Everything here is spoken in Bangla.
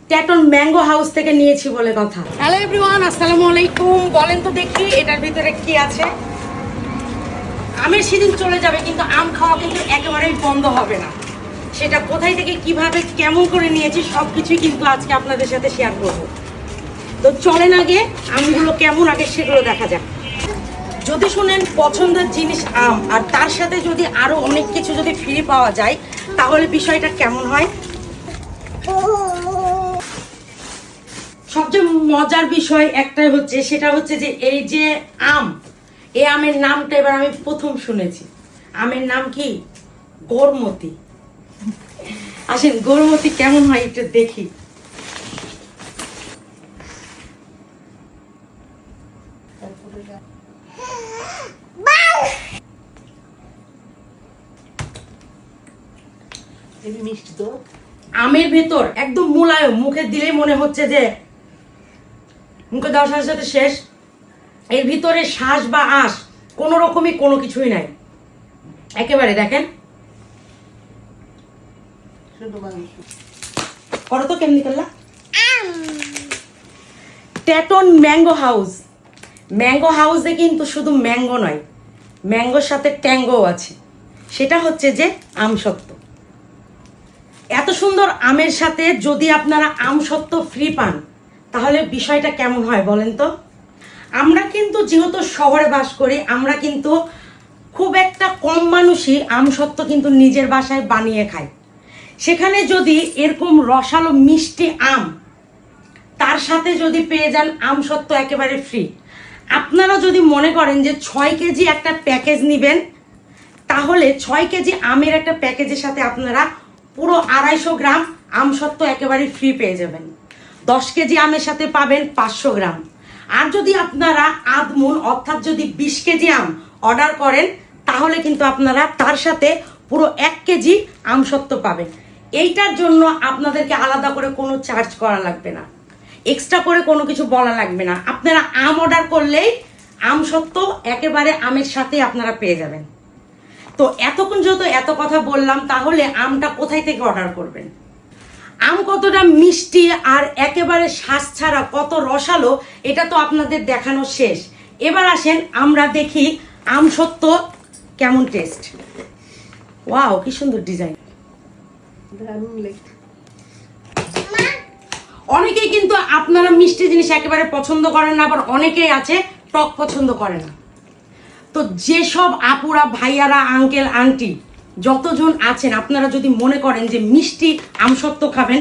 ট্যাটন ম্যাঙ্গো হাউস থেকে নিয়েছি বলে কথা। হ্যালো এভরিওয়ান, আসসালামু আলাইকুম। বলেন তো দেখি এটার ভিতরে কি আছে। আমের সিজন চলে যাবে কিন্তু আম খাওয়া কিন্তু একেবারেই বন্ধ হবে না। সেটা কোথায় থেকে কিভাবে কেমন করে নিয়েছি সব কিছুই কিন্তু আজকে আপনাদের সাথে শেয়ার করব। তো চলেন আগে আমগুলো কেমন আগে সেগুলো দেখা যাক। যদি শুনেন পছন্দের জিনিস আম আর তার সাথে যদি আরো অনেক কিছু যদি ফ্রি পাওয়া যায় তাহলে বিষয়টা কেমন হয়। সবচেয়ে মজার বিষয় একটাই হচ্ছে, সেটা হচ্ছে যে এই যে আম, এই আমের নামটা এবার আমি প্রথম শুনেছি। আমের নাম কি? গৌরমতি। আসেন গৌরমতি কেমন হয় একটু দেখি। মিষ্টি তো আমের ভেতর একদম মুলায়ম, মুখে দিলেই মনে হচ্ছে যে মুখে দেওয়ার সাথে সাথে শেষ। এর ভিতরে শ্বাস বা আঁশ কোনো রকমই কোনো কিছুই নাই একেবারে। দেখেন করো তো কেমনি করলা। ট্যাটন ম্যাঙ্গো হাউস। ম্যাঙ্গো হাউসে কিন্তু শুধু ম্যাঙ্গো নয়, ম্যাঙ্গোর সাথে ট্যাঙ্গো আছে। সেটা হচ্ছে যে আমসত্ত্ব। এত সুন্দর আমের সাথে যদি আপনারা আমসত্ত্ব ফ্রি পান তাহলে বিষয়টা কেমন হয় বলেন তো। আমরা কিন্তু যেহেতু শহরে বাস করি, আমরা কিন্তু খুব একটা কম মানুষই আমসত্ত্ব কিন্তু নিজের বাসায় বানিয়ে খাই। সেখানে যদি এরকম রসালো মিষ্টি আম তার সাথে যদি পেয়ে যান আমসত্ত্ব একেবারে ফ্রি, আপনারা যদি মনে করেন যে 6 কেজি একটা প্যাকেজ নেবেন তাহলে 6 কেজি আমের একটা প্যাকেজের সাথে আপনারা পুরো 250 গ্রাম আমসত্ত্ব একেবারে ফ্রি পেয়ে যাবেন। 10 কেজি আমের সাথে পাবেন 500 গ্রাম। আর যদি আপনারা আধমুন অর্থাৎ যদি 20 কেজি আম অর্ডার করেন তাহলে কিন্তু আপনারা তার সাথে পুরো 1 কেজি আমসত্ত্ব পাবেন। এইটার জন্য আপনাদেরকে আলাদা করে কোনো চার্জ করা লাগবে না, এক্সট্রা করে কোনো কিছু বলা লাগবে না। আপনারা আম অর্ডার করলেই আমসত্ত্ব একেবারে আমের সাথে আপনারা পেয়ে যাবেন। তো এতক্ষণ যেহেতু এত কথা বললাম, তাহলে আমটা কোথায় থেকে অর্ডার করবেন, আম কতটা মিষ্টি আর একেবারে শ্বাস ছাড়া কত রসালো এটা তো আপনাদের দেখানো শেষ। এবার আসেন আমরা দেখি আমসত্ত্ব কেমন টেস্ট। ওয়াও কি সুন্দর ডিজাইন। অনেকেই কিন্তু আপনারা মিষ্টি জিনিস একেবারে পছন্দ করেন না, আবার অনেকেই আছে টক পছন্দ করে না। তো যেসব আপুরা ভাইয়ারা আঙ্কেল আন্টি যতজন আছেন আপনারা যদি মনে করেন যে মিষ্টি আমসত্ত্ব খাবেন